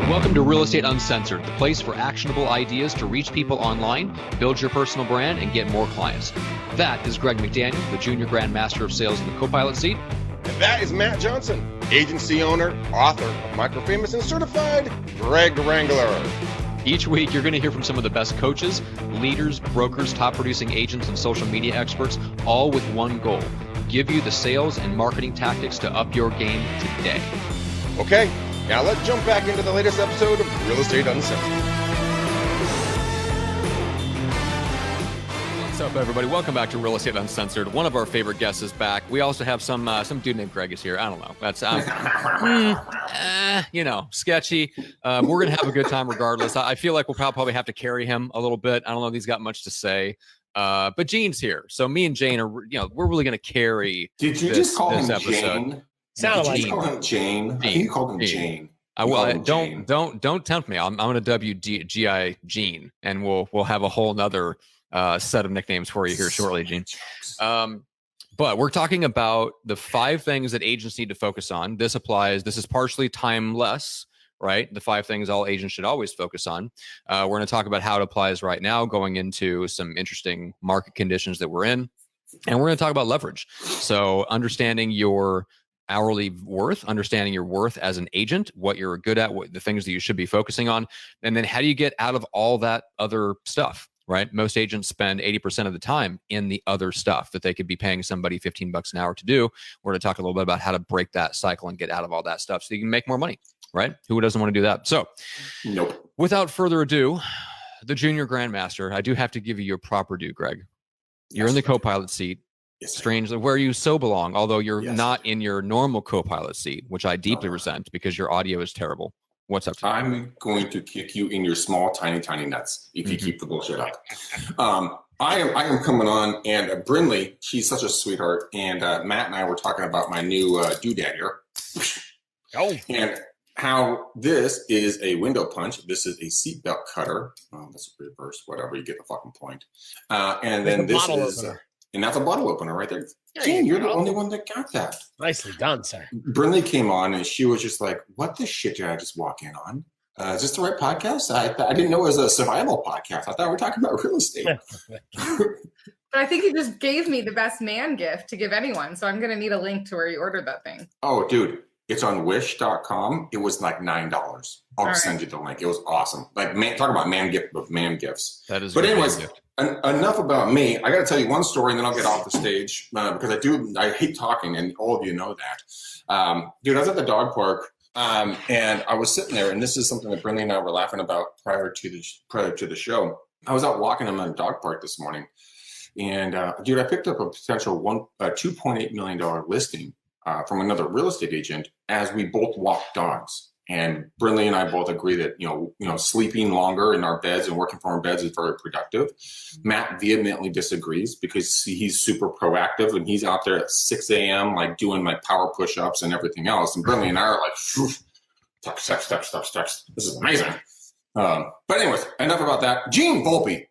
Welcome to Real Estate Uncensored, the place for actionable ideas to reach people online, build your personal brand, and get more clients. That is Greg McDaniel, the Junior Grand Master of Sales in the co-pilot seat. And that is Matt Johnson, agency owner, author of Microfamous, and certified Greg Wrangler. Each week, you're going to hear from some of the best coaches, leaders, brokers, top producing agents, and social media experts, all with one goal: give you the sales and marketing tactics to up your game today. Okay, now let's jump back into the latest episode of Real Estate Uncensored. What's up, everybody? Welcome back to Real Estate Uncensored. One of our favorite guests is back. We also have some dude named Greg is here. I don't know. That's sketchy. We're gonna have a good time regardless. I feel like we'll probably have to carry him a little bit. I don't know if he's got much to say. But Gene's here, so me and Jane are, we're really gonna carry. Did you just call him episode. Jane? Sounded like you call him Jane. I think you called him Jane. Don't tempt me. I'm gonna WGI Gene, and we'll have a whole nother set of nicknames for you here shortly, Gene. But we're talking about the 5 things that agents need to focus on. This is partially timeless, right? The 5 things all agents should always focus on. We're going to talk about how it applies right now, going into some interesting market conditions that we're in. And we're going to talk about leverage. So understanding your hourly worth, understanding your worth as an agent, what you're good at, what the things that you should be focusing on, and then how do you get out of all that other stuff, right? Most agents spend 80% of the time in the other stuff that they could be paying somebody $15 an hour to do. We're going to talk a little bit about how to break that cycle and get out of all that stuff so you can make more money, right? Who doesn't want to do that? So, nope. Without further ado, the Junior Grandmaster, I do have to give you your proper due, Greg. You're in the co-pilot seat. Yes, Strangely, where you so belong, although you're not sir. in your normal co-pilot seat, which I deeply resent because your audio is terrible. What's up? I'm going to kick you in your small, tiny, tiny nuts if you keep the bullshit up. I am coming on, and Brindley, she's such a sweetheart, and Matt and I were talking about my new doodad here. And how this is a window punch. This is a seatbelt cutter. Let's reverse, whatever, you get the fucking point. And then this is... and that's a bottle opener right there. Jane, you're the only one that got that. Nicely done, sir. Brindley came on and she was just like, what the shit did I just walk in on? Is this the right podcast? I didn't know it was a survival podcast. I thought we were talking about real estate. But I think you just gave me the best man gift to give anyone. So I'm going to need a link to where you ordered that thing. Oh, dude. It's on wish.com. It was like $9. I'll send you the link. It was awesome. Like, man, talk about man gifts. That is. But anyways, enough about me. I got to tell you one story, and then I'll get off the stage because I hate talking, and all of you know that. Dude, I was at the dog park, and I was sitting there, and this is something that Brindley and I were laughing about prior to the show. I was out walking in the dog park this morning, and dude, I picked up a potential $2.8 million listing from another real estate agent as we both walk dogs. And Brindley and I both agree that, sleeping longer in our beds and working from our beds is very productive. Matt vehemently disagrees because he's super proactive and he's out there at 6 a.m. like doing my power push-ups and everything else. And Brindley and I are like, text. This is amazing. But anyways, enough about that. Gene Volpe,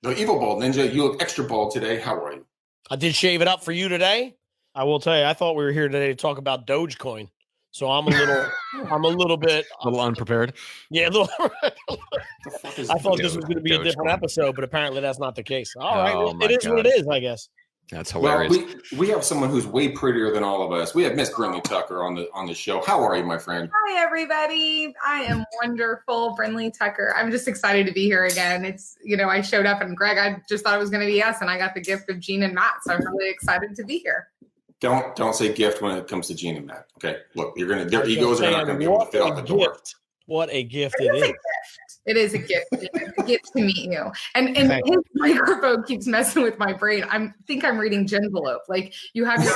the evil bald ninja. You look extra bald today. How are you? I did shave it up for you today. I will tell you, I thought we were here today to talk about Dogecoin. So I'm a little unprepared. Yeah, a little. I thought this was going to be a different episode, but apparently that's not the case. All right, it is what it is, I guess. That's hilarious. Well, we have someone who's way prettier than all of us. We have Miss Brindley Tucker on the show. How are you, my friend? Hi, everybody. I am wonderful, Brindley Tucker. I'm just excited to be here again. It's, I showed up and Greg, I just thought it was going to be us, and I got the gift of Gene and Matt. So I'm really excited to be here. Don't say gift when it comes to Gene and Matt. Okay, look, their egos are not going to be able to fit out the door. What a gift it is. It is a gift. It's a gift to meet you. And his microphone keeps messing with my brain. I think I'm reading Genvelope. Like, you have your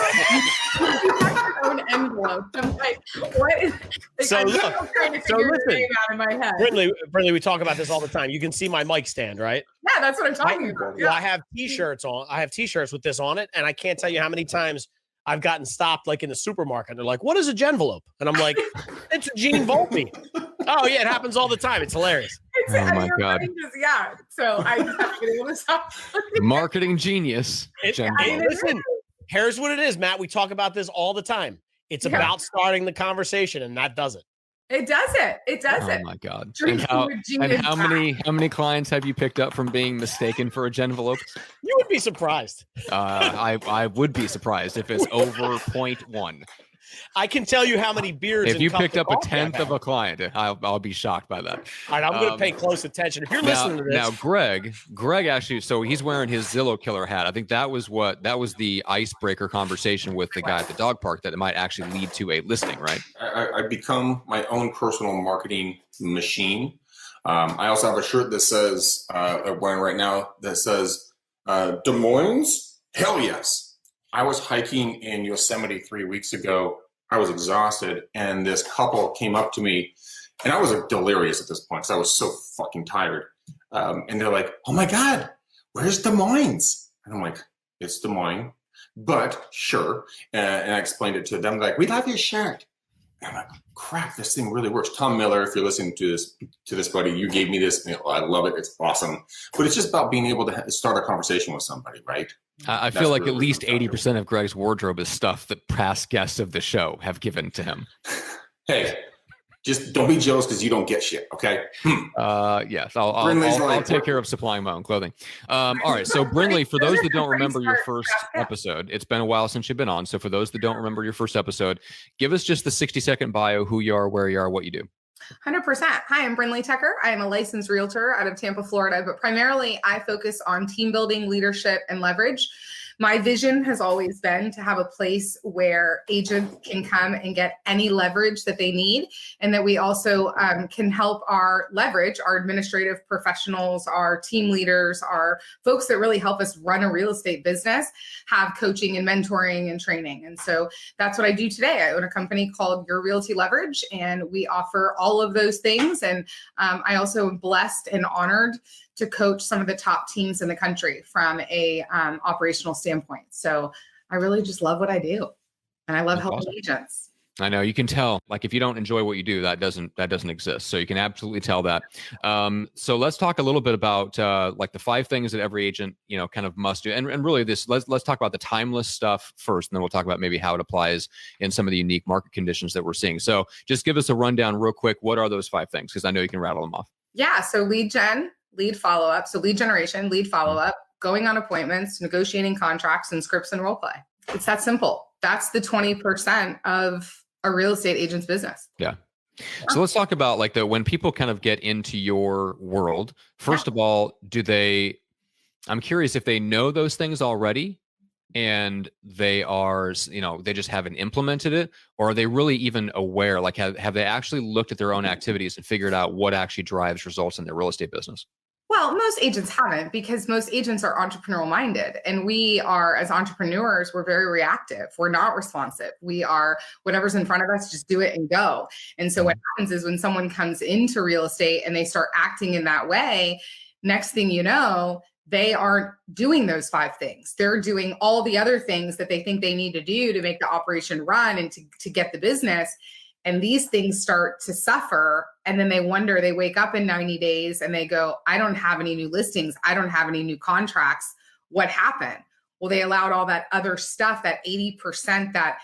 own envelope. I'm like, what is so I'm look, trying to figure your name out in my head. Brindley, we talk about this all the time. You can see my mic stand, right? Yeah, that's what I'm talking about. Well, I have t-shirts on. I have t-shirts with this on it, and I can't tell you how many times I've gotten stopped like in the supermarket. They're like, what is a Genvelope? And I'm like, it's a Gene Volpe. Oh, yeah, it happens all the time. It's hilarious. Oh, my God. So I just haven't been able to stop. Marketing genius. Listen, here's what it is, Matt. We talk about this all the time. It's Yeah. about starting the conversation, and that does it. It does it. It does Oh it. my God. Drinking with Gene And and how many clients have you picked up from being mistaken for a Genvelope? You would be surprised. I would be surprised if it's over 0.1. I can tell you how many beers. If and you cups picked of up a coffee I've 10th had. of a client, I'll be shocked by that. All right, I'm going to pay close attention. If you're listening to this, Now, Greg actually, so he's wearing his Zillow killer hat. I think that was the icebreaker conversation with the guy at the dog park that it might actually lead to a listing, right? I've become my own personal marketing machine. I also have a shirt that says, I'm wearing right now, that says, Des Moines? Hell yes. I was hiking in Yosemite 3 weeks ago. I was exhausted, and this couple came up to me, and I was delirious at this point because I was so fucking tired. And they're like, "Oh my God, where's Des Moines?" And I'm like, "It's Des Moines, but sure." And I explained it to them, like, "We love your shirt." And I'm like, "Crap, this thing really works." Tom Miller, if you're listening to this, buddy, you gave me this. I love it. It's awesome. But it's just about being able to start a conversation with somebody, right? I feel like at least 80% of Greg's wardrobe is stuff that past guests of the show have given to him. Hey, just don't be jealous because you don't get shit, okay? Yes, I'll take care of supplying my own clothing. All right, so Brindley, for those that don't remember your first episode, it's been a while since you've been on. So for those that don't remember your first episode, give us just the 60-second bio, who you are, where you are, what you do. 100%. Hi, I'm Brindley Tucker. I am a licensed realtor out of Tampa, Florida, but primarily I focus on team building, leadership, and leverage. My vision has always been to have a place where agents can come and get any leverage that they need, and that we also can help our leverage, our administrative professionals, our team leaders, our folks that really help us run a real estate business, have coaching and mentoring and training. And so that's what I do today. I own a company called Your Realty Leverage, and we offer all of those things. And I also am blessed and honored to coach some of the top teams in the country from a operational standpoint. So I really just love what I do, and I love helping agents. I know you can tell, like, if you don't enjoy what you do, that doesn't exist. So you can absolutely tell that. So let's talk a little bit about like the 5 things that every agent, kind of must do. And really let's talk about the timeless stuff first, and then we'll talk about maybe how it applies in some of the unique market conditions that we're seeing. So just give us a rundown real quick. What are those 5 things? Because I know you can rattle them off. Yeah. So lead gen, lead follow-up. So lead generation, lead follow-up, going on appointments, negotiating contracts, and scripts and role play. It's that simple. That's the 20% of a real estate agent's business. Yeah. So let's talk about like when people kind of get into your world. First of all, I'm curious if they know those things already and they are, they just haven't implemented it, or are they really even aware? Like, have they actually looked at their own activities and figured out what actually drives results in their real estate business? Well, most agents haven't, because most agents are entrepreneurial minded, and we are, as entrepreneurs, we're very reactive. We're not responsive. We are, whatever's in front of us, just do it and go. And so what happens is when someone comes into real estate and they start acting in that way, next thing you know, they aren't doing those 5 things. They're doing all the other things that they think they need to do to make the operation run and to get the business. And these things start to suffer. And then they wonder, they wake up in 90 days and they go, I don't have any new listings. I don't have any new contracts. What happened? Well, they allowed all that other stuff, that 80%, that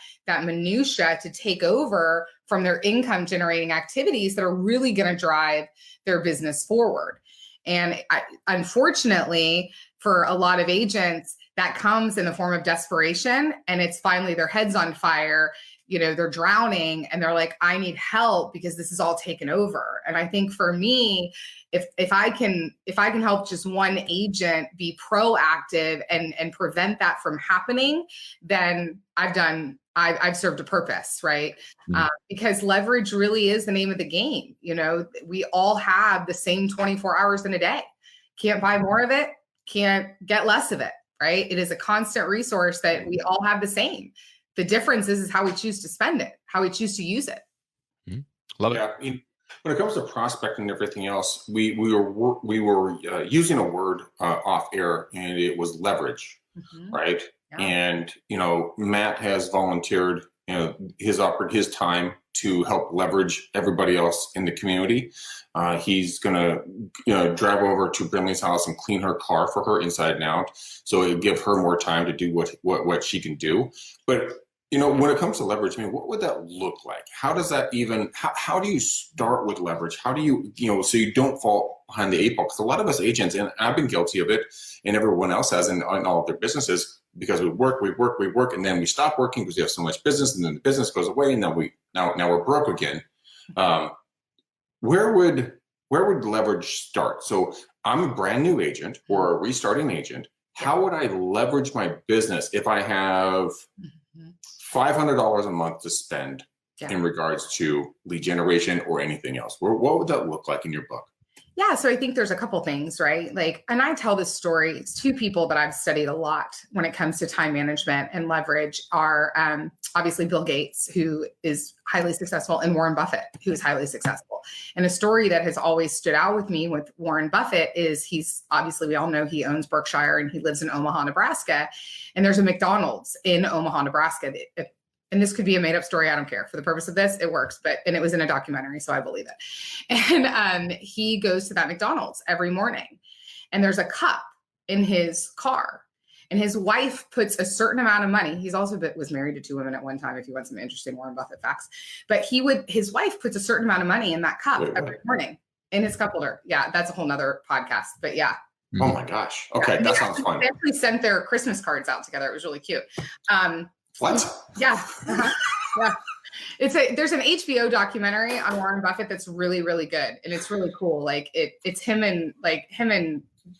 minutia to take over from their income generating activities that are really going to drive their business forward. And unfortunately, for a lot of agents, that comes in the form of desperation, and it's finally their head's on fire. They're drowning and they're like, I need help because this is all taken over. And I think for me, if I can help just one agent be proactive and prevent that from happening, then I've served a purpose, right? Because leverage really is the name of the game. We all have the same 24 hours in a day. Can't buy more of it, can't get less of it, right? It is a constant resource that we all have the same. The difference is how we choose to spend it, how we choose to use it. Love it. Yeah. When it comes to prospecting and everything else, we were using a word off air, and it was leverage, right? Yeah. And Matt has volunteered his time to help leverage everybody else in the community. He's gonna drive over to Brindley's house and clean her car for her inside and out, so it'll give her more time to do what she can do. But when it comes to leverage, I mean, what would that look like? How does that even, how do you start with leverage? How do you, so you don't fall behind the eight ball? Because a lot of us agents, and I've been guilty of it, and everyone else has in all of their businesses, because we work, and then we stop working because we have so much business, and then the business goes away, and then now we're broke again. Where would leverage start? So I'm a brand new agent or a restarting agent. How would I leverage my business if I have $500 a month to spend in regards to lead generation or anything else? What would that look like in your book? Yeah, so I think there's a couple things, right? Like, and I tell this story, it's two people that I've studied a lot when it comes to time management and leverage are obviously Bill Gates, who is highly successful, and Warren Buffett, who is highly successful. And a story that has always stood out with me with Warren Buffett is he's obviously, we all know he owns Berkshire and he lives in Omaha, Nebraska. And there's a McDonald's in Omaha, Nebraska. And this could be a made up story. I don't care. For the purpose of this, it works. And it was in a documentary, so I believe it. And he goes to that McDonald's every morning, and there's a cup in his car, and his wife puts a certain amount of money. He's also was married to two women at one time, if you want some interesting Warren Buffett facts. But his wife puts a certain amount of money in that cup every morning in his cup holder. Yeah, that's a whole nother podcast. But yeah. Oh my gosh. Okay, that sounds fun. They actually sent their Christmas cards out together. It was really cute. What? Yeah. Yeah. There's an HBO documentary on Warren Buffett that's really, really good. And it's really cool. Like it's him and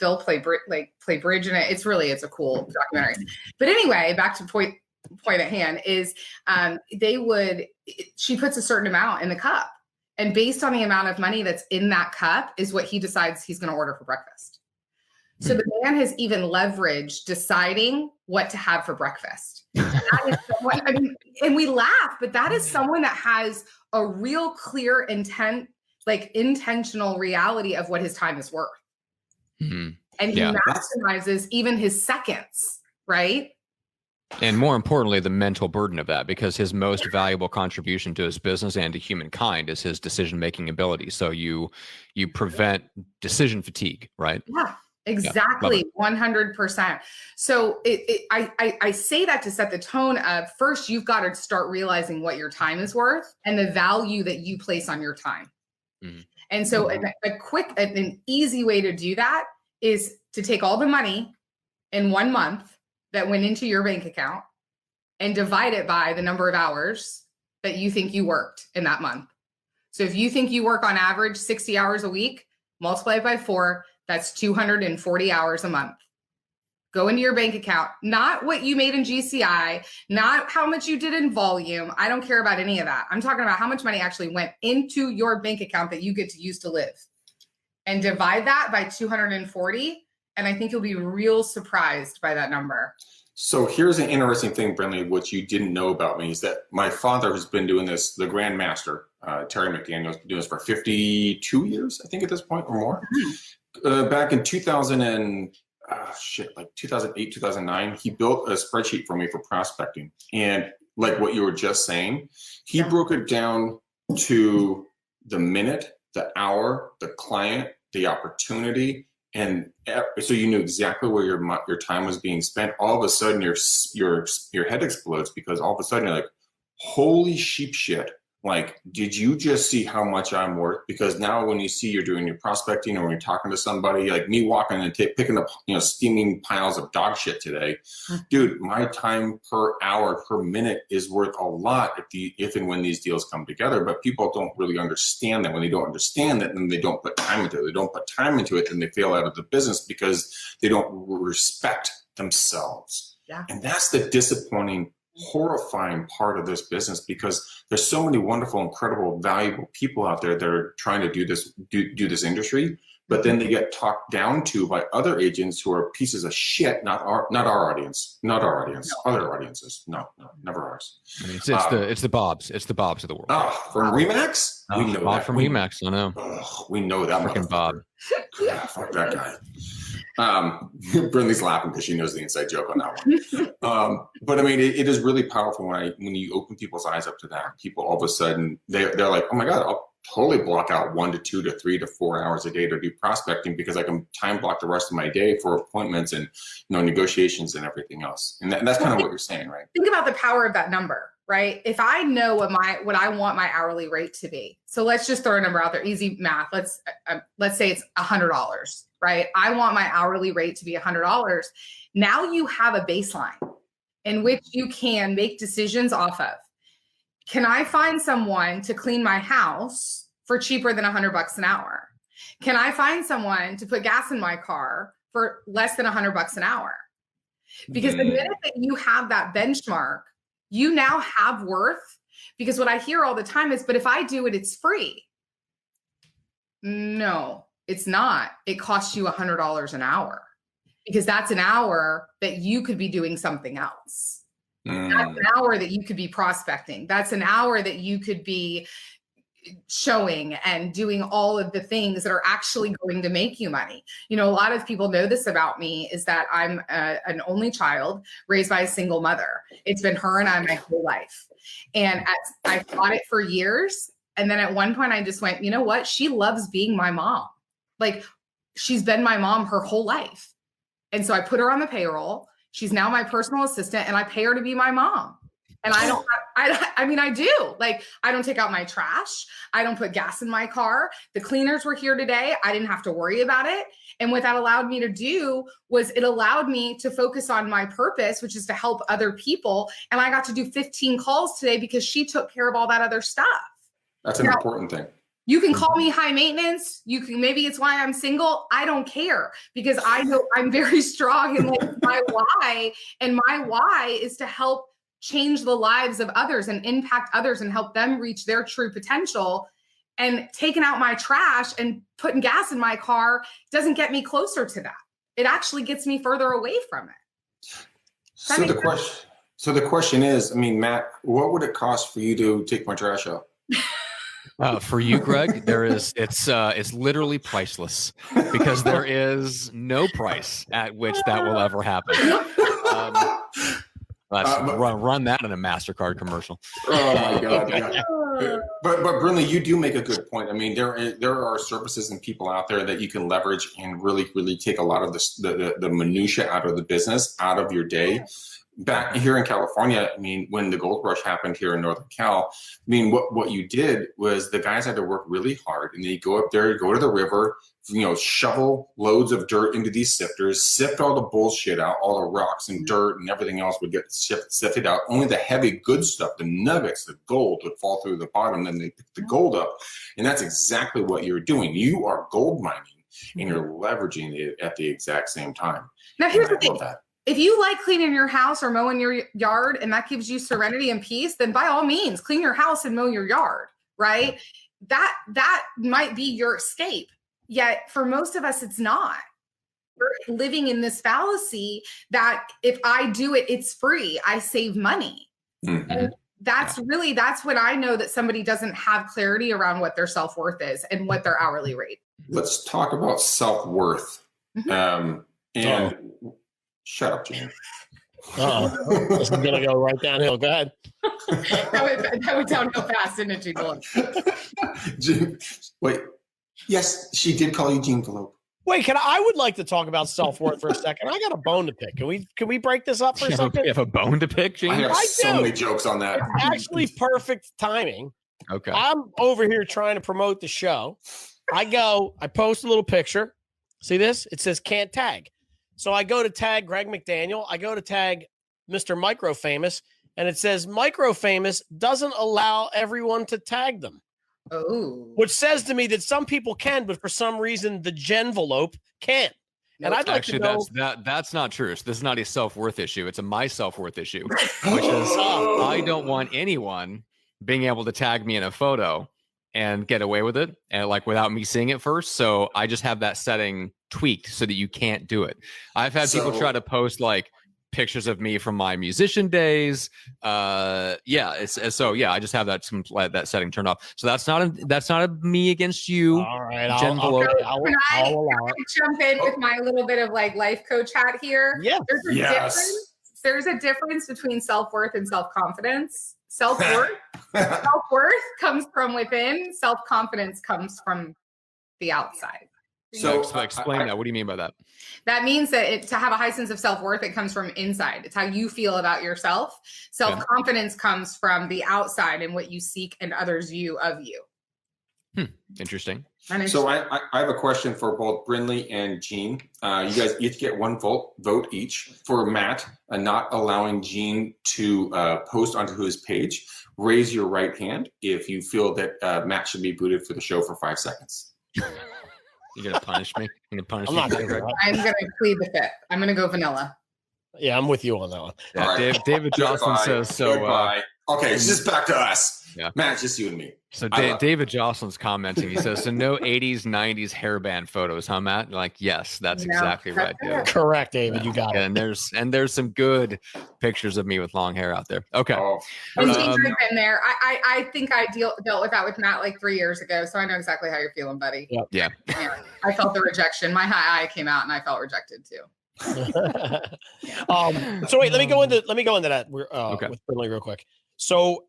Bill play bridge in it. It's a cool documentary. But anyway, back to point at hand is she puts a certain amount in the cup, and based on the amount of money that's in that cup is what he decides he's going to order for breakfast. So the man has even leveraged deciding what to have for breakfast. That is someone, and we laugh, but that is someone that has a real clear intent, like intentional reality of what his time is worth. Mm-hmm. And he maximizes even his seconds, right? And more importantly, the mental burden of that, because his most valuable contribution to his business and to humankind is his decision-making ability. So you prevent decision fatigue, right? Yeah. Exactly. 100%. So I say that to set the tone of, first, you've got to start realizing what your time is worth and the value that you place on your time. Mm-hmm. And so an easy way to do that is to take all the money in 1 month that went into your bank account and divide it by the number of hours that you think you worked in that month. So if you think you work on average 60 hours a week, multiply it by 4, that's 240 hours a month. Go into your bank account, not what you made in GCI, not how much you did in volume. I don't care about any of that. I'm talking about how much money actually went into your bank account that you get to use to live. And divide that by 240. And I think you'll be real surprised by that number. So here's an interesting thing, Brindley, what you didn't know about me is that my father has been doing this, the Grand Master, Terry McDaniel, has been doing this for 52 years, I think at this point or more. Back in 2008, 2009, he built a spreadsheet for me for prospecting. And like what you were just saying, he broke it down to the minute, the hour, the client, the opportunity. And so you knew exactly where your time was being spent. All of a sudden, your head explodes, because all of a sudden you're like, holy sheep shit. Like, did you just see how much I'm worth? Because now when you see you're doing your prospecting or when you're talking to somebody, like me walking and picking up, steaming piles of dog shit today, dude, my time per hour, per minute is worth a lot if and when these deals come together. But people don't really understand that. When they don't understand that, then they don't put time into it. They don't put time into it, then they fail out of the business because they don't respect themselves. Yeah. And that's the disappointing, horrifying part of this business, because there's so many wonderful, incredible, valuable people out there that are trying to do this industry, but then they get talked down to by other agents who are pieces of shit. Not our audience, other audiences. No, never ours. I mean, it's the Bobs of the world. From Remax, we know Bob that. From Remax, I know. We know that. Freaking Bob. Yeah, fuck that guy. Brindley's laughing because she knows the inside joke on that one. But I mean, it is really powerful when you open people's eyes up to that. People all of a sudden they're like, oh my God, totally block out 1 to 2 to 3 to 4 hours a day to do prospecting because I can time block the rest of my day for appointments and negotiations and everything else. And that's kind of what you're saying, right? Think about the power of that number, right? If I know what I want my hourly rate to be, so let's just throw a number out there, easy math. Let's say it's $100, right? I want my hourly rate to be $100. Now you have a baseline in which you can make decisions off of. Can I find someone to clean my house for cheaper than $100 an hour? Can I find someone to put gas in my car for less than $100 an hour? Because the minute that you have that benchmark, you now have worth. Because what I hear all the time is, but if I do it, it's free. No, it's not. It costs you $100 an hour because that's an hour that you could be doing something else. That's an hour that you could be prospecting. That's an hour that you could be showing and doing all of the things that are actually going to make you money. A lot of people know this about me is that I'm an only child raised by a single mother. It's been her and I my whole life. And I fought it for years. And then at one point I just went, you know what? She loves being my mom. Like she's been my mom her whole life. And so I put her on the payroll. She's now my personal assistant and I pay her to be my mom. And I do. Like, I don't take out my trash. I don't put gas in my car. The cleaners were here today. I didn't have to worry about it. And what that allowed me to do was it allowed me to focus on my purpose, which is to help other people. And I got to do 15 calls today because she took care of all that other stuff. That's an important thing. You can call me high maintenance. Maybe it's why I'm single. I don't care because I know I'm very strong in like my why. And my why is to help change the lives of others and impact others and help them reach their true potential. And taking out my trash and putting gas in my car doesn't get me closer to that. It actually gets me further away from it. So the question is, Matt, what would it cost for you to take my trash out? For you, Greg, it's literally priceless because there is no price at which that will ever happen. Let's run that in a MasterCard commercial. Oh my God! Yeah. But Brindley, you do make a good point. There are services and people out there that you can leverage and really take a lot of the minutia out of the business, out of your day. Back here in California, when the gold rush happened here in Northern Cal, what you did was the guys had to work really hard and they go up there, go to the river, shovel loads of dirt into these sifters, sift all the bullshit out, all the rocks and dirt and everything else would get sifted out. Only the heavy good stuff, the nuggets, the gold would fall through the bottom. Then they pick the gold up. And that's exactly what you're doing. You are gold mining and you're leveraging it at the exact same time. Now here's the thing. If you like cleaning your house or mowing your yard and that gives you serenity and peace, then by all means, clean your house and mow your yard, right? That might be your escape. Yet for most of us, it's not. We're living in this fallacy that if I do it, it's free. I save money. Mm-hmm. And that's when I know that somebody doesn't have clarity around what their self-worth is and what their hourly rate. Let's talk about self-worth. Mm-hmm. Shut up, Gene. This is going to go right downhill. Go ahead. that went downhill fast, didn't it, Gene? Gene, wait. Yes, she did call you Gene Velope. Wait, I would like to talk about self-worth for a second. I got a bone to pick. Can we break this up for a second? You have a bone to pick, Gene? I have so many jokes on that. It's actually perfect timing. Okay. I'm over here trying to promote the show. I post a little picture. See this? It says can't tag. So I go to tag Greg McDaniel. I go to tag Mr. Micro Famous, and it says Micro Famous doesn't allow everyone to tag them. Oh. Which says to me that some people can, but for some reason the Genvelope can't. And I'd like to know. That's not true. So this is not a self-worth issue. It's a my self-worth issue, which is I don't want anyone being able to tag me in a photo and get away with it and without me seeing it first. So I just have that setting tweaked so that you can't do it. I've had people try to post pictures of me from my musician days. I just have that setting turned off. So that's not a me against you. All right, I'll allow it. Jump in with my little bit of life coach hat here. Yeah, there's a difference between self-worth and self-confidence. Self-worth, self-worth comes from within. Self-confidence comes from the outside. So explain that. What do you mean by that? That means that to have a high sense of self-worth, it comes from inside. It's how you feel about yourself. Self-confidence comes from the outside and what you seek and others view of you. Interesting. So I have a question for both Brindley and Gene. You guys each get one vote each. For Matt, not allowing Gene to post onto his page. Raise your right hand if you feel that Matt should be booted for the show for 5 seconds. You're gonna punish me? You're gonna punish I'm me? not gonna do that. I'm going to plead the fifth. I'm going to go vanilla. Yeah, I'm with you on that one. Yeah, All right. David Jocelyn Goodbye. says so. Goodbye. Okay, it's just back to us. Yeah. Matt, just you and me. So David Jocelyn's commenting. He says, "So no '80s, '90s hairband photos, huh, Matt?" You're like, yes, that's exactly right, David. Correct, David. You got it. And there's some good pictures of me with long hair out there. Okay. Oh, And Gene's been there. I think I dealt with that with Matt like 3 years ago, so I know exactly how you're feeling, buddy. Yeah. I felt the rejection. My high eye came out, and I felt rejected too. So wait, let me go into that with Brindley real quick. So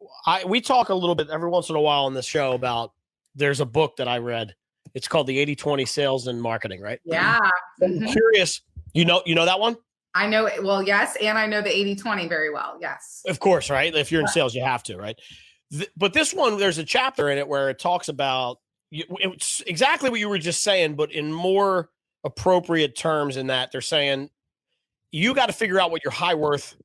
we talk a little bit every once in a while on this show about there's a book that I read. It's called the 80-20 Sales and Marketing, right? Yeah. I'm curious. You know that one? I know it. Well, yes. And I know the 80-20 very well. Yes. Of course, right? If you're in sales, you have to, right? But this one, there's a chapter in it where it talks about it's exactly what you were just saying, but in more appropriate terms in that they're saying you got to figure out what your high worth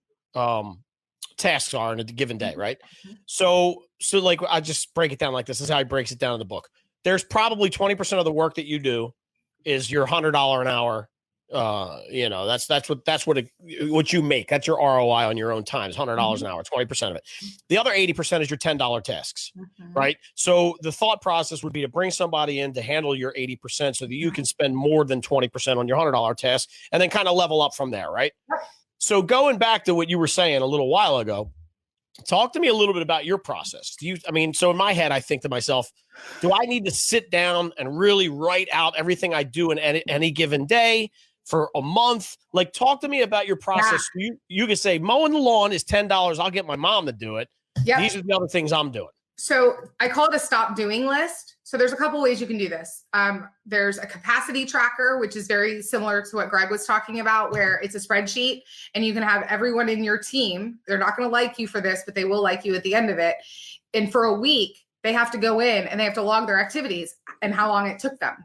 tasks are in a given day, right? So like I just break it down like this. This is how he breaks it down in the book. There's probably 20% of the work that you do is your $100 an hour. That's what you make. That's your ROI on your own time. Is $100 an hour, 20% of it. The other 80% is your $10 tasks, right? So the thought process would be to bring somebody in to handle your 80% so that you can spend more than 20% on your $100 task and then kind of level up from there, right? So going back to what you were saying a little while ago, talk to me a little bit about your process. So in my head, I think to myself, do I need to sit down and really write out everything I do in any given day for a month? Like, talk to me about your process. Yeah. You can say mowing the lawn is $10. I'll get my mom to do it. Yep. These are the other things I'm doing. So I call it a stop doing list. So there's a couple ways you can do this. There's a capacity tracker, which is very similar to what Greg was talking about, where it's a spreadsheet and you can have everyone in your team. They're not going to like you for this, but they will like you at the end of it. And for a week, they have to go in and they have to log their activities and how long it took them.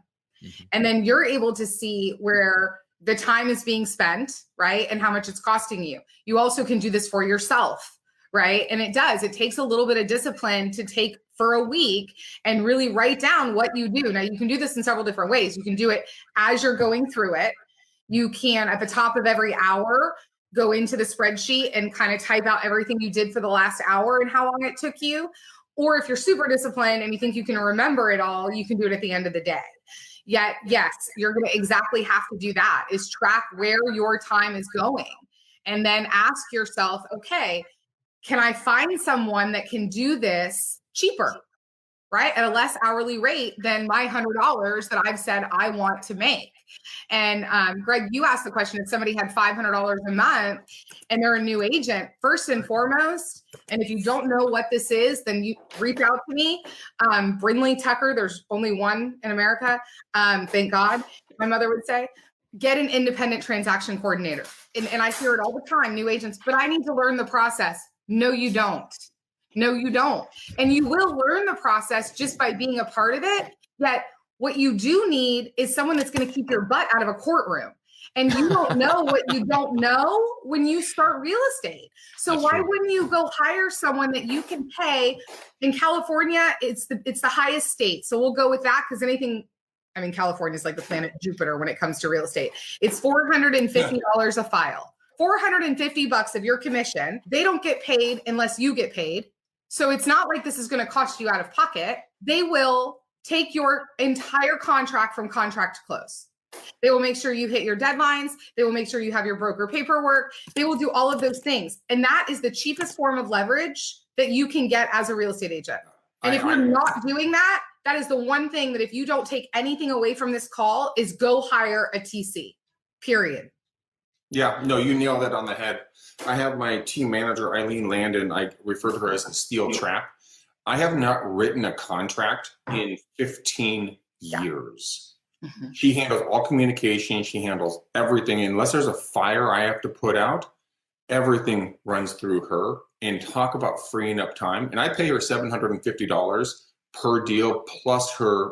And then you're able to see where the time is being spent, right? And how much it's costing you. You also can do this for yourself, right? And it takes a little bit of discipline to take for a week and really write down what you do. Now you can do this in several different ways. You can do it as you're going through it. You can, at the top of every hour, go into the spreadsheet and kind of type out everything you did for the last hour and how long it took you. Or if you're super disciplined and you think you can remember it all, you can do it at the end of the day. Yet, yes, you're going to exactly have to do that, is track where your time is going. And then ask yourself, okay, can I find someone that can do this cheaper, right? At a less hourly rate than my $100 that I've said I want to make. And Greg, you asked the question, if somebody had $500 a month and they're a new agent, first and foremost, and if you don't know what this is, then you reach out to me. Brindley Tucker, there's only one in America. Thank God, my mother would say. Get an independent transaction coordinator. And I hear it all the time, new agents, but I need to learn the process. No, you don't. No, you don't. And you will learn the process just by being a part of it. Yet what you do need is someone that's going to keep your butt out of a courtroom. And you don't know what you don't know when you start real estate. So that's why true. Wouldn't you go hire someone that you can pay? In California, it's the highest state. So we'll go with that because California is like the planet Jupiter when it comes to real estate. It's $450 a file. $450 of your commission. They don't get paid unless you get paid. So it's not like this is going to cost you out of pocket. They will take your entire contract from contract to close. They will make sure you hit your deadlines. They will make sure you have your broker paperwork. They will do all of those things. And that is the cheapest form of leverage that you can get as a real estate agent. And if you're not doing that, that is the one thing that if you don't take anything away from this call is go hire a TC, period. Yeah, no, you nailed it on the head. I have my team manager, Eileen Landon. I refer to her as the steel trap. I have not written a contract in 15 years. Mhm. She handles all communication. She handles everything. Unless there's a fire I have to put out, everything runs through her. And talk about freeing up time. And I pay her $750 per deal, plus her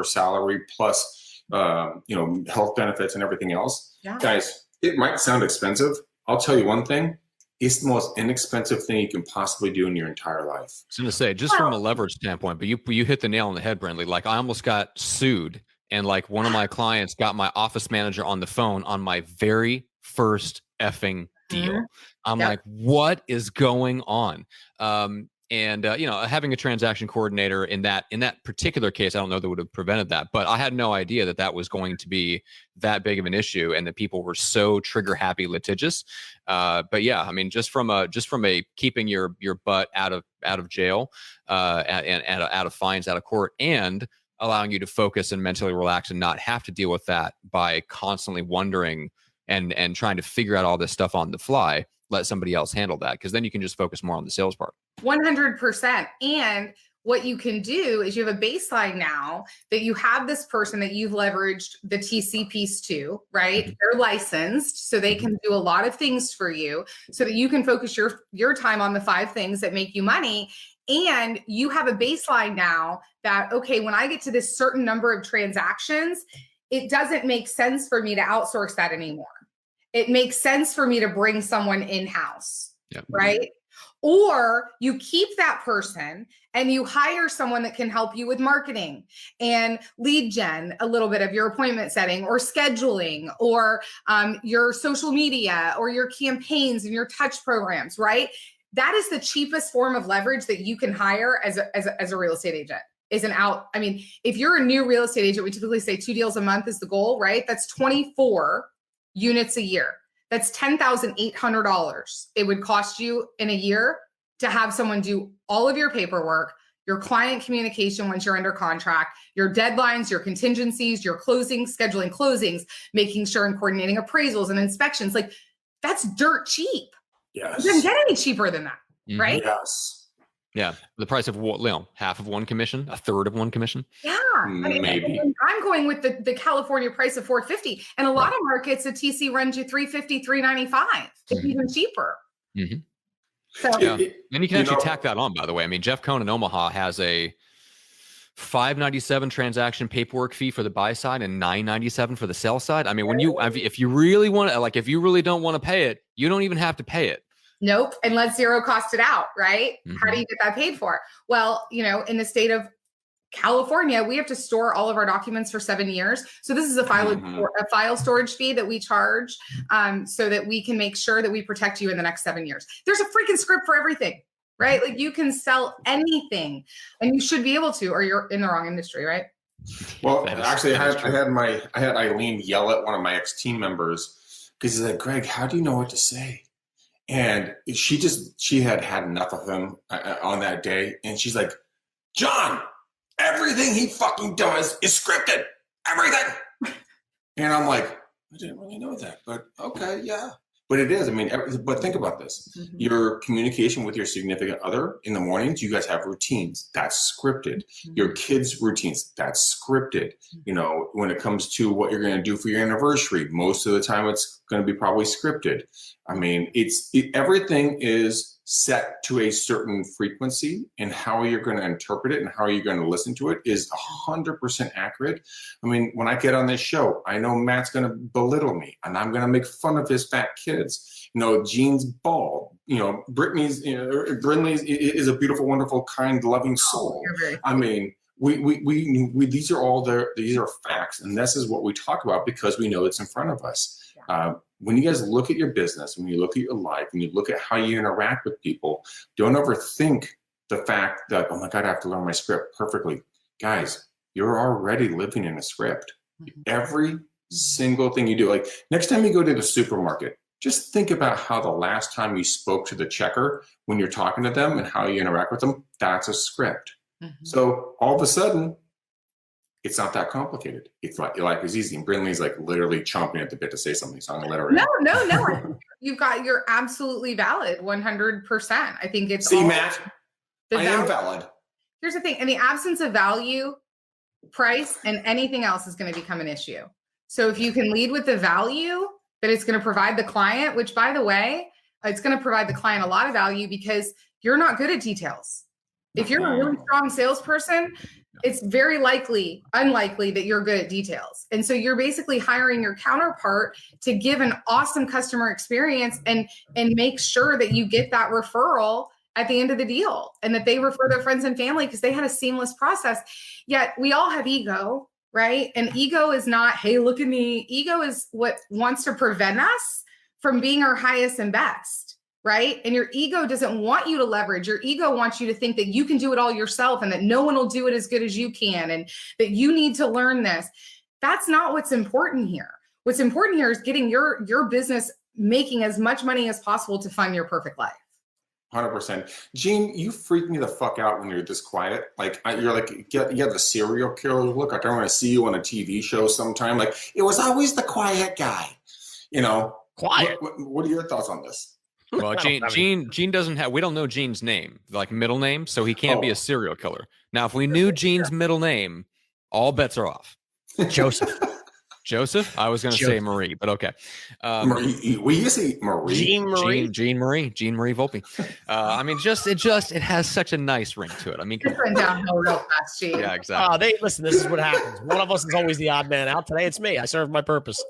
salary, plus health benefits and everything else. Yeah. Guys, it might sound expensive. I'll tell you one thing. It's the most inexpensive thing you can possibly do in your entire life. I was going to say, just from a leverage standpoint, but you hit the nail on the head, Brindley. Like, I almost got sued, and like one of my clients got my office manager on the phone on my very first effing deal. Mhm. I'm Yep. like, what is going on? Having a transaction coordinator in that particular case, I don't know that would have prevented that, but I had no idea that that was going to be that big of an issue, and that people were so trigger happy litigious. But yeah, I mean, just from a keeping your butt out of jail, and out of fines, out of court, and allowing you to focus and mentally relax and not have to deal with that by constantly wondering and trying to figure out all this stuff on the fly. Let somebody else handle that, because then you can just focus more on the sales part. 100%. And what you can do is you have a baseline now that you have this person that you've leveraged the TC piece to, right? Mhm. They're licensed, so they can do a lot of things for you so that you can focus your time on the 5 things that make you money. And you have a baseline now that, okay, when I get to this certain number of transactions, it doesn't make sense for me to outsource that anymore. It makes sense for me to bring someone in-house, Yep. right? Or you keep that person and you hire someone that can help you with marketing and lead gen, a little bit of your appointment setting or scheduling, or your social media or your campaigns and your touch programs, right? That is the cheapest form of leverage that you can hire as a real estate agent. I mean, if you're a new real estate agent, we typically say 2 deals a month is the goal, right? That's 24 units a year. That's $10,800. It would cost you in a year to have someone do all of your paperwork, your client communication once you're under contract, your deadlines, your contingencies, your closings, scheduling closings, making sure and coordinating appraisals and inspections. Like, that's dirt cheap. Yes. It doesn't get any cheaper than that, Mhm. right? Yes. Yeah, the price of half of one commission, a third of one commission. Yeah. I mean, Maybe. I'm going with the California price of $450. And a lot of markets, a TC runs you $350, $395. It's even cheaper. Mhm. So Yeah, and you can actually know- tack that on. By the way, I mean, Jeff Cohn in Omaha has a $597 transaction paperwork fee for the buy side and $997 for the sell side. I mean, if you really want to, like, if you really don't want to pay it, you don't even have to pay it. nope. And let zero cost it out, right? How do you get that paid for? Well, in the state of California, we have to store all of our documents for 7 years. So this is a file storage fee that we charge, so that we can make sure that we protect you in the next 7 years. There's a freaking script for everything, right? Like, you can sell anything, and you should be able to, or you're in the wrong industry, right? Well, That is- actually, that is true. I had Eileen yell at one of my ex-team members because he's like, Greg, how do you know what to say? And she had enough of him on that day. And she's like, John, everything he fucking does is scripted. Everything. And I'm like, I didn't really know that, but okay, yeah. But it is. I mean, but think about this. Mhm. Your communication with your significant other in the mornings, you guys have routines. That's scripted. Your kids' routines, that's scripted. When it comes to what you're going to do for your anniversary, most of the time it's going to be probably scripted. I mean, everything is set to a certain frequency, and how you're going to interpret it and how you're going to listen to it is 100% accurate. I mean, when I get on this show, I know Matt's going to belittle me, and I'm going to make fun of his fat kids. Gene's bald. Brindley's is a beautiful, wonderful, kind, loving soul. You're very I mean, we these are facts, and this is what we talk about because we know it's in front of us. When you guys look at your business, when you look at your life, when you look at how you interact with people, don't overthink the fact that, oh my God, I have to learn my script perfectly. Guys, you're already living in a script. Every single thing you do, like next time you go to the supermarket, just think about how the last time you spoke to the checker when you're talking to them and how you interact with them, that's a script. Mhm. So all of a sudden, It's not that complicated. It's like your life is easy. And Brindley's like literally chomping at the bit to say something. So I'm gonna let her. No. You're absolutely valid, 100%. I think it's See, Matt, I am value. valid. Here's the thing: in the absence of value, price and anything else is going to become an issue. So if you can lead with the value that it's going to provide the client, which by the way, it's going to provide the client a lot of value because you're not good at details. If you're a really strong salesperson, it's very unlikely that you're good at details. And so you're basically hiring your counterpart to give an awesome customer experience and make sure that you get that referral at the end of the deal and that they refer their friends and family because they had a seamless process. Yet we all have ego, right? And ego is not, hey, look at me. Ego is what wants to prevent us from being our highest and best, right? And your ego doesn't want you to leverage. Your ego wants you to think that you can do it all yourself and that no one will do it as good as you can and that you need to learn this. That's not what's important here. What's important here is getting your business making as much money as possible to fund your perfect life. 100%. Gene, you freak me the fuck out when you're this quiet. Like you're like you have the serial killer look. Like I want to see you on a TV show sometime. Like it was always the quiet guy. You know, Quiet. What are your thoughts on this? Well, Gene doesn't have. We don't know Gene's name, like middle name, so he can't be a serial killer. Now, if we knew Gene's middle name, all bets are off. Joseph. Joseph? I was going to say Marie, but okay. Marie, we used to say Marie. Jean Marie. Jean Marie Volpe. I mean, it has such a nice ring to it. I mean, This went downhill real fast, Gene. yeah, exactly. Listen, this is what happens. One of us is always the odd man out. Today it's me. I serve my purpose.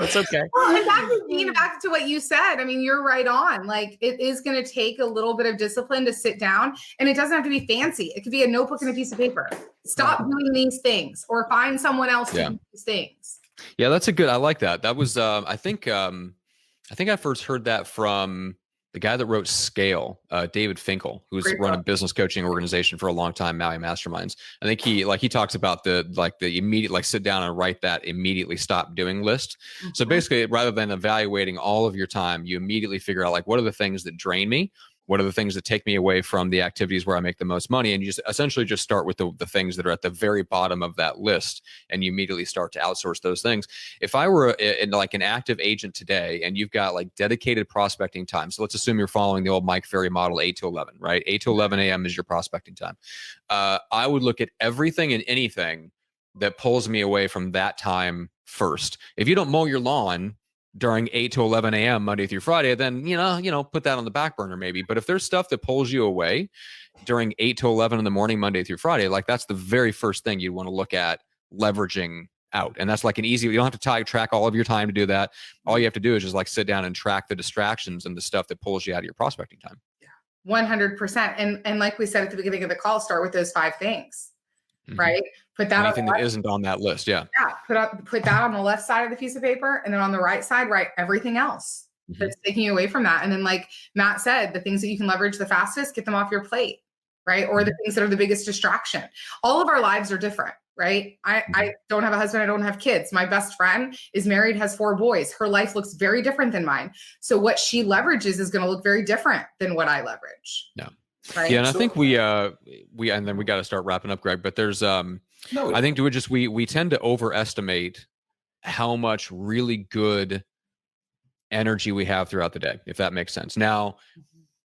It's okay. Well, and back to what you said. I mean, you're right on. Like it is going to take a little bit of discipline to sit down, and it doesn't have to be fancy. It could be a notebook and a piece of paper. Stop doing these things, or find someone else to do these things. Yeah, that's a good. I like that. That was. I think I first heard that from the guy that wrote Scale, David Finkel, who's run a business coaching organization for a long time, Maui Masterminds. I think he talks about the immediate, sit down and write that immediately stop doing list. Mm-hmm. So basically, rather than evaluating all of your time, you immediately figure out what are the things that drain me? What are the things that take me away from the activities where I make the most money? And you just essentially just start with the things that are at the very bottom of that list, and you immediately start to outsource those things. If I were an active agent today, and you've got dedicated prospecting time, so let's assume you're following the old Mike Ferry model, 8 to 11, right? 8 to 11 a.m. is your prospecting time. I would look at everything and anything that pulls me away from that time first. If you don't mow your lawn during 8 to 11 a.m. Monday through Friday, then, put that on the back burner maybe. But if there's stuff that pulls you away during 8 to 11 in the morning, Monday through Friday, that's the very first thing you want to look at leveraging out. And that's an easy, you don't have to track all of your time to do that. All you have to do is just sit down and track the distractions and the stuff that pulls you out of your prospecting time. 100%. And like we said at the beginning of the call, start with those 5 things, right? Put that anything that isn't on that list. Yeah. Put that on the left side of the piece of paper, and then on the right side, write everything else that's taking you away from that. And then, like Matt said, the things that you can leverage the fastest, get them off your plate, right? Or the things that are the biggest distraction. All of our lives are different, right? I don't have a husband. I don't have kids. My best friend is married, has 4 boys. Her life looks very different than mine. So what she leverages is going to look very different than what I leverage. Yeah. Right? Yeah. And I think we and then we got to start wrapping up, Greg, but there's, I think we tend to overestimate how much really good energy we have throughout the day, if that makes sense. Now,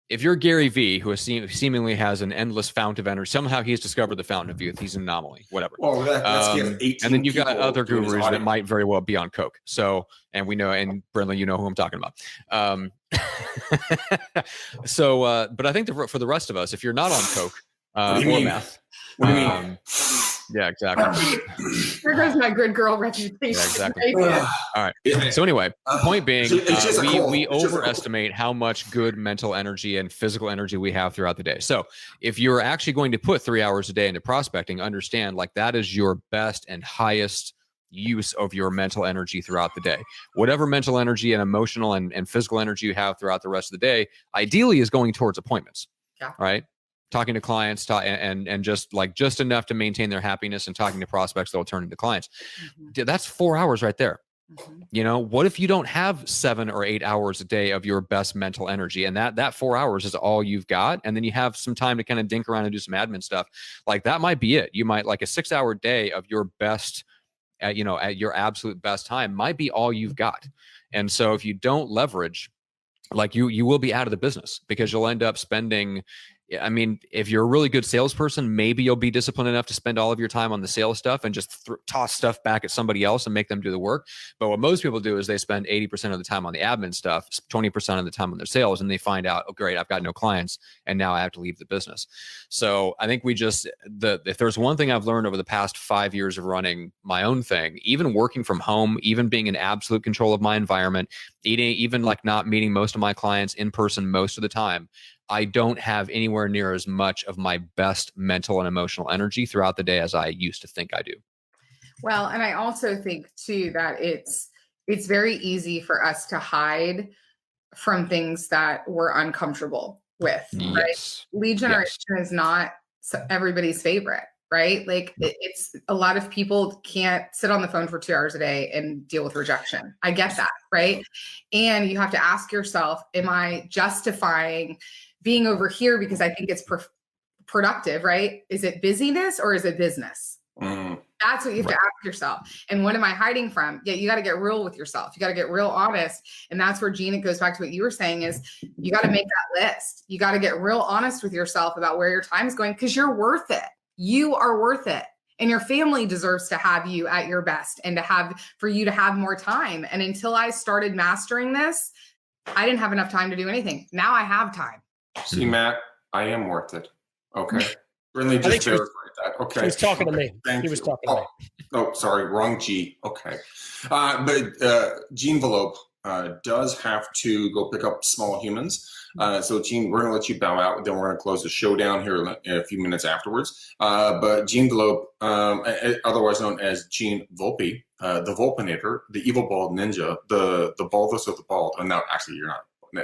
if you're Gary Vee, who seemingly has an endless fount of energy, somehow he's discovered the fountain of youth. He's an anomaly, whatever. Well, and then you've got other gurus that might very well be on coke. So, and we know, and Brindley, you know who I'm talking about. But I think for the rest of us, if you're not on coke or meth, what do you mean? Yeah, exactly. There goes my good girl reputation. Yeah, exactly. All right. So anyway, point being, we overestimate how much good mental energy and physical energy we have throughout the day. So if you're actually going to put 3 hours a day into prospecting, understand that is your best and highest use of your mental energy throughout the day. Whatever mental energy and emotional and physical energy you have throughout the rest of the day, ideally is going towards appointments. Yeah. Right. Talking to clients and just enough to maintain their happiness, and talking to prospects that will turn into clients. That's 4 hours right there. You know, what if you don't have 7 or 8 hours a day of your best mental energy, and that 4 hours is all you've got, and then you have some time to kind of dink around and do some admin stuff? Like, that might be it. You might, like, a 6-hour day of your best, at your absolute best time might be all you've got. And so if you don't leverage, like, you will be out of the business, because you'll end up spending, I mean, if you're a really good salesperson, maybe you'll be disciplined enough to spend all of your time on the sales stuff and just toss stuff back at somebody else and make them do the work. But what most people do is they spend 80% of the time on the admin stuff, 20% of the time on their sales, and they find out, oh, great, I've got no clients, and now I have to leave the business. So I think if there's one thing I've learned over the past 5 years of running my own thing, even working from home, even being in absolute control of my environment, even like not meeting most of my clients in person most of the time, I don't have anywhere near as much of my best mental and emotional energy throughout the day as I used to think I do. Well, and I also think too that it's very easy for us to hide from things that we're uncomfortable with, right? Yes. Lead generation is not everybody's favorite, right? Like, it's a lot of people can't sit on the phone for 2 hours a day and deal with rejection. I get that, right? And you have to ask yourself, am I justifying being over here because I think it's productive, right? Is it busyness or is it business? That's what you have to ask yourself. And what am I hiding from? Yeah, you got to get real with yourself. You got to get real honest. And that's where, Gene, it goes back to what you were saying, is you got to make that list. You got to get real honest with yourself about where your time is going, because you're worth it. You are worth it. And your family deserves to have you at your best, and for you to have more time. And until I started mastering this, I didn't have enough time to do anything. Now I have time. See, Matt, I am worth it. Okay. Brindley just verified that. Okay. He's talking to me. He was talking to me. Oh, sorry. Wrong G. Okay. But Gene Velope does have to go pick up small humans. So, Gene, we're going to let you bow out. Then we're going to close the show down here in a few minutes afterwards. But Gene Velope, otherwise known as Gene Volpe, the Volpinator, the evil bald ninja, the baldest of the bald. Oh, no, actually, you're not.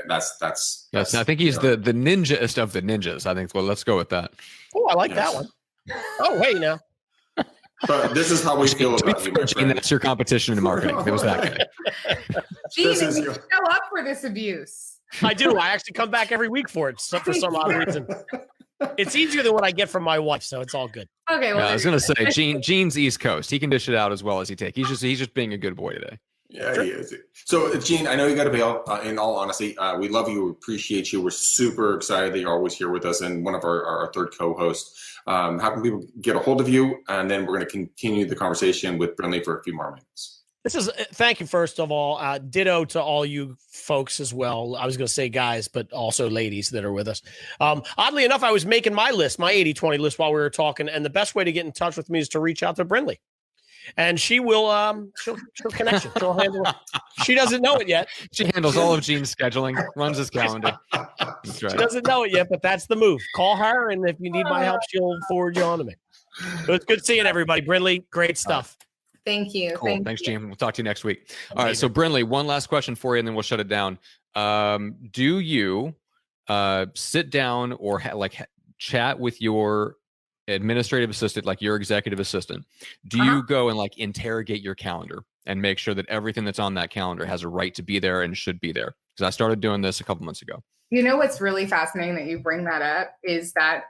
That's Yes, I think he's the ninjaest of the ninjas. I think. Well, let's go with that. Oh, I like that one. Oh, hey now. But this is how we feel about you, my Gene, friend. that's your competition in marketing. It was that guy. Gene, you show up for this abuse. I do. I actually come back every week for it, for some odd reason. It's easier than what I get from my wife, so it's all good. Okay. Well, I was gonna say, Gene's East Coast. He can dish it out as well as he take. He's just being a good boy today. Yeah, he is. So, Gene, I know you got to bail. In all honesty, we love you. We appreciate you. We're super excited that you're always here with us, and one of our third co-hosts. How can people get a hold of you? And then we're going to continue the conversation with Brindley for a few more minutes. Thank you, first of all. Ditto to all you folks as well. I was going to say guys, but also ladies that are with us. Oddly enough, I was making my 80-20 list while we were talking, and the best way to get in touch with me is to reach out to Brindley. And she will, she'll connect you. She'll handle it. She doesn't know it yet. She handles all of Gene's scheduling, runs his calendar. That's right. She doesn't know it yet, but that's the move. Call her, and if you need my help, she'll forward you on to me. But it's good seeing everybody. Brindley, great stuff. Thank you. Cool. Thanks, Gene. We'll talk to you next week. All right. So, Brindley, one last question for you, and then we'll shut it down. Do you sit down or chat with your administrative assistant, like your executive assistant? Do you go and interrogate your calendar and make sure that everything that's on that calendar has a right to be there and should be there? Because I started doing this a couple months ago. You know what's really fascinating that you bring that up is that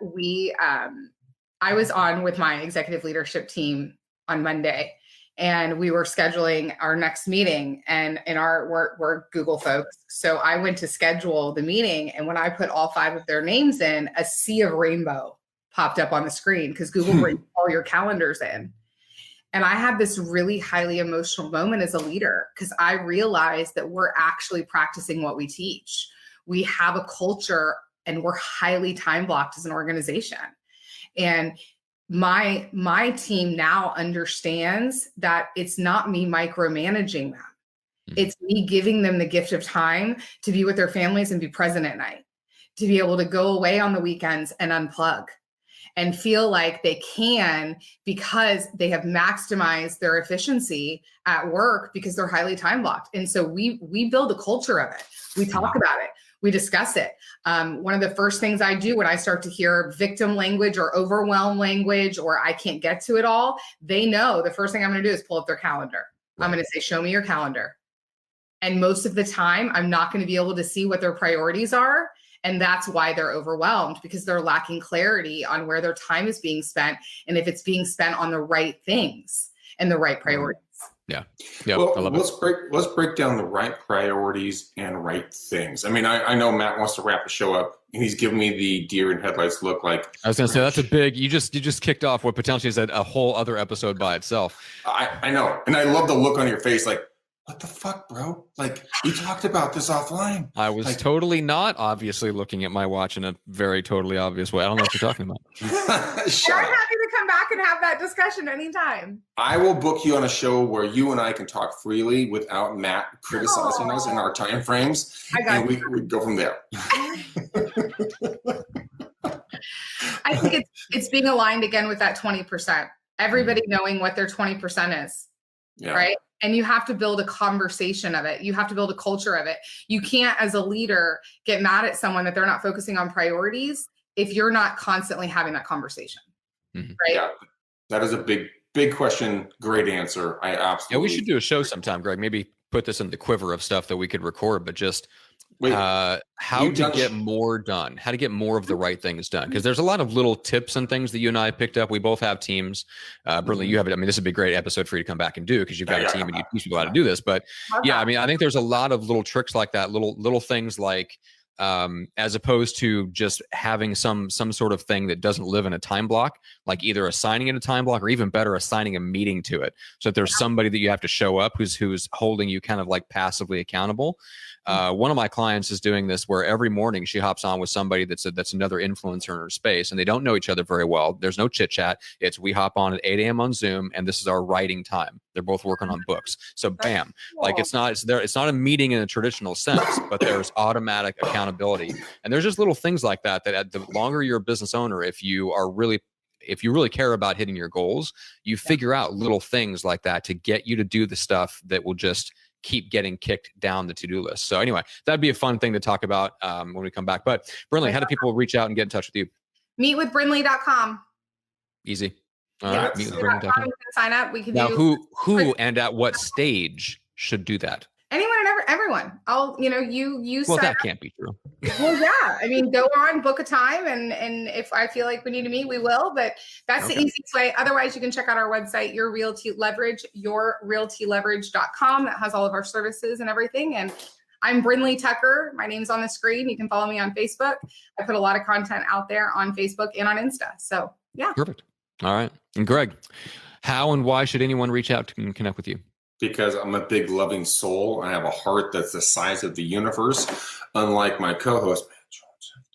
I was on with my executive leadership team on Monday, and we were scheduling our next meeting, and we're Google folks. So I went to schedule the meeting, and when I put all 5 of their names in, a sea of rainbow popped up on the screen, because Google brings all your calendars in. And I had this really highly emotional moment as a leader, because I realized that we're actually practicing what we teach. We have a culture, and we're highly time blocked as an organization. And my team now understands that it's not me micromanaging them. It's me giving them the gift of time to be with their families and be present at night, to be able to go away on the weekends and unplug and feel like they can, because they have maximized their efficiency at work because they're highly time blocked. And so we build a culture of it. We talk about it. We discuss it. One of the first things I do when I start to hear victim language or overwhelm language, or I can't get to it all, they know the first thing I'm going to do is pull up their calendar. I'm going to say, show me your calendar. And most of the time, I'm not going to be able to see what their priorities are. And that's why they're overwhelmed, because they're lacking clarity on where their time is being spent and if it's being spent on the right things and the right priorities. Yeah. Yeah. Well, I love let's break down the right priorities and right things. I mean, I know Matt wants to wrap the show up, and he's giving me the deer in headlights look. Like, I was going to say, that's a big. You just kicked off what potentially is a whole other episode by itself. I know, and I love the look on your face, like, what the fuck, bro? Like, we talked about this offline. I was like, totally not obviously looking at my watch in a very totally obvious way. I don't know what you're talking about. Shut I'm up. happy to come back and have that discussion anytime. I will book you on a show where you and I can talk freely without Matt criticizing us in our time frames, and we go from there. I think it's being aligned again with that 20%. Everybody knowing what their 20% is, right? And you have to build a conversation of it. You have to build a culture of it. You can't, as a leader, get mad at someone that they're not focusing on priorities if you're not constantly having that conversation, right? Yeah, that is a big question. Great answer. I absolutely. Yeah, we should do a show sometime, Greg. Maybe put this in the quiver of stuff that we could record, but just how to get more done, how to get more of the right things done. Because there's a lot of little tips and things that you and I picked up. We both have teams. Brindley, you have it. I mean, this would be a great episode for you to come back and do, because you've got a team and you teach people how to do this. But yeah, I mean, I think there's a lot of little tricks like that, little things like, as opposed to just having some sort of thing that doesn't live in a time block, like either assigning it a time block or even better, assigning a meeting to it. So that there's somebody that you have to show up who's holding you kind of like passively accountable. One of my clients is doing this where every morning she hops on with somebody that's another influencer in her space, and they don't know each other very well. There's no chit chat. It's we hop on at 8 a.m. on Zoom, and this is our writing time. They're both working on books. So bam, like it's not a meeting in a traditional sense, but there's automatic accountability. And there's just little things like that the longer you're a business owner, if you really care about hitting your goals, you figure out little things like that to get you to do the stuff that will just keep getting kicked down the to-do list. So anyway, that'd be a fun thing to talk about when we come back. But Brindley, how do people reach out and get in touch with you? Meetwithbrindley.com. Easy. All right. Meetwithbrindley.com. You can sign up. We can now do who and at what stage should do that? Anyone and everyone. You well, sign that up. can't be true. Well, yeah. I mean, go on, book a time, and if I feel like we need to meet, we will. But that's the easiest way. Otherwise, you can check out our website, Your Realty Leverage, yourrealtyleverage.com. That has all of our services and everything. And I'm Brindley Tucker. My name's on the screen. You can follow me on Facebook. I put a lot of content out there on Facebook and on Insta. So yeah. Perfect. All right. And Greg, how and why should anyone reach out to connect with you? Because I'm a big loving soul. I have a heart that's the size of the universe, unlike my co-host, Matt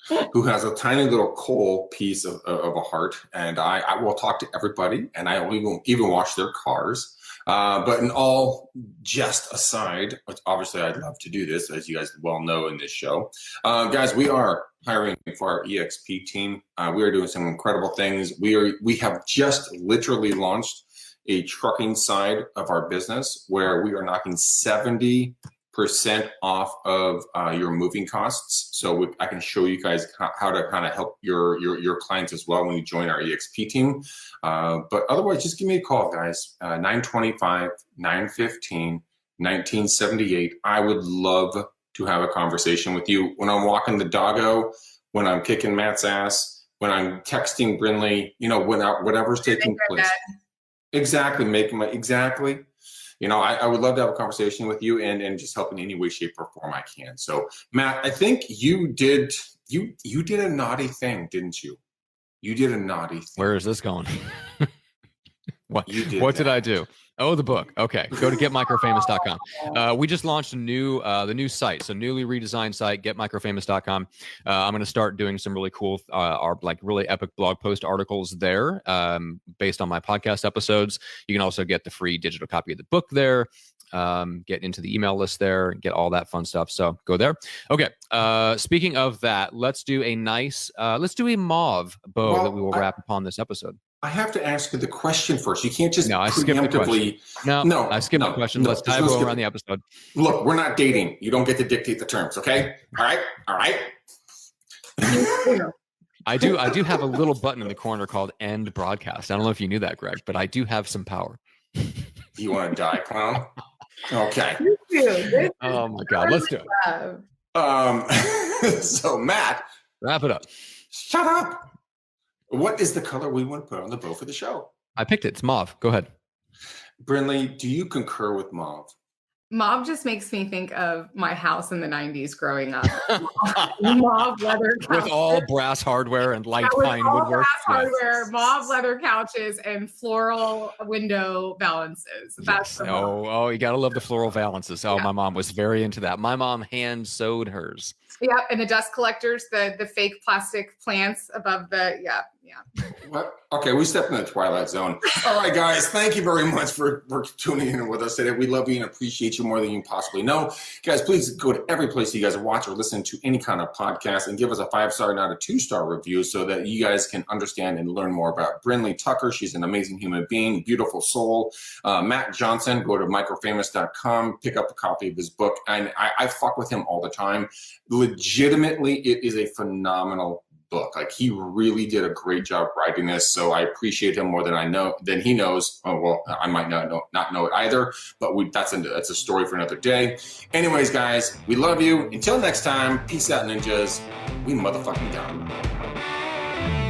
Johnson, who has a tiny little coal piece of a heart. And I will talk to everybody, and I will even wash their cars. But in all jest aside, which obviously I'd love to do this, as you guys well know in this show. Guys, we are hiring for our EXP team. We are doing some incredible things. We have just literally launched a trucking side of our business where we are knocking 70% off of your moving costs. So I can show you guys how to kind of help your clients as well when you join our EXP team. But otherwise, just give me a call, guys. 925-915-1978. I would love to have a conversation with you when I'm walking the doggo, when I'm kicking Matt's ass, when I'm texting Brindley, whatever's taking place. Exactly. Exactly. I would love to have a conversation with you and just help in any way, shape, or form I can. So Matt, I think you did a naughty thing, didn't you? You did a naughty thing. Where is this going? What did I do? Oh, the book. Okay. Go to getmicrofamous.com. We just launched the new site. So newly redesigned site, getmicrofamous.com. I'm going to start doing some really cool, really epic blog post articles there based on my podcast episodes. You can also get the free digital copy of the book there. Get into the email list there, get all that fun stuff. So go there. Okay. Speaking of that, let's do a mauve bow that we will wrap upon this episode. I have to ask you the question first. You can't just I skipped the question. No, I skipped the question. Let's dive around the episode. Look, we're not dating. You don't get to dictate the terms, okay? All right. I do have a little button in the corner called end broadcast. I don't know if you knew that, Greg, but I do have some power. You want to die, clown? Okay. Dude, Oh my God, let's do it. So Matt, Wrap it up. shut up. What is the color we want to put on the bow for the show? I picked it. It's mauve. Go ahead. Brindley, do you concur with mauve? mauve just makes me think of my house in the 90s growing up. Mauve leather couches. With all brass hardware and light With pine all woodwork. brass hardware, mauve leather couches, and floral window balances. That's Yes. the mauve. Oh, you gotta love the floral valances. Oh, Yeah. my mom was very into that. My mom hand sewed hers. Yeah, and the dust collectors, the fake plastic plants above the What? Okay, we stepped in the twilight zone. All right, guys, thank you very much for tuning in with us today. We love you and appreciate you more than you can possibly know. Guys, please go to every place you guys watch or listen to any kind of podcast and give us a 5-star, not a 2-star review so that you guys can understand and learn more about Brindley Tucker. She's an amazing human being, beautiful soul. Matt Johnson, go to microfamous.com, pick up a copy of his book. And I fuck with him all the time. Legitimately, it is a phenomenal book. Like, he really did a great job writing this, so I appreciate him more than he knows. Oh, well, I might not know it either, but that's a story for another day. Anyways, guys, we love you. Until next time, peace out, ninjas. We motherfucking down.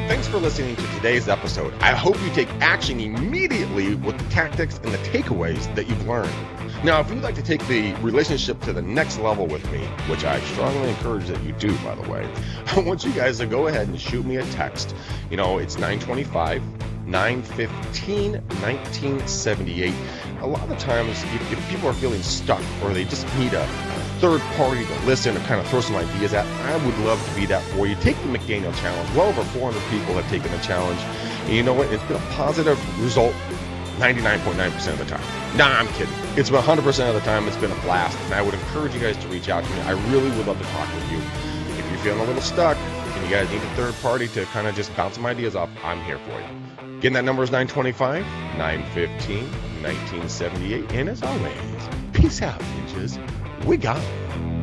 Thanks for listening to today's episode. I hope you take action immediately with the tactics and the takeaways that you've learned. Now, if you'd like to take the relationship to the next level with me, which I strongly encourage that you do, by the way, I want you guys to go ahead and shoot me a text. It's 925 915 1978. A lot of times, if people are feeling stuck or they just need a third party to listen and kind of throw some ideas at, I would love to be that for you. Take the McDaniel Challenge. Well over 400 people have taken the challenge. And you know what? It's been a positive result 99.9% of the time. Nah, I'm kidding. It's been 100% of the time. It's been a blast. And I would encourage you guys to reach out to me. I really would love to talk with you. If you're feeling a little stuck and you guys need a third party to kind of just bounce some ideas off, I'm here for you. Again, that number is 925 915 1978. And as always, peace out, ninjas. We got it.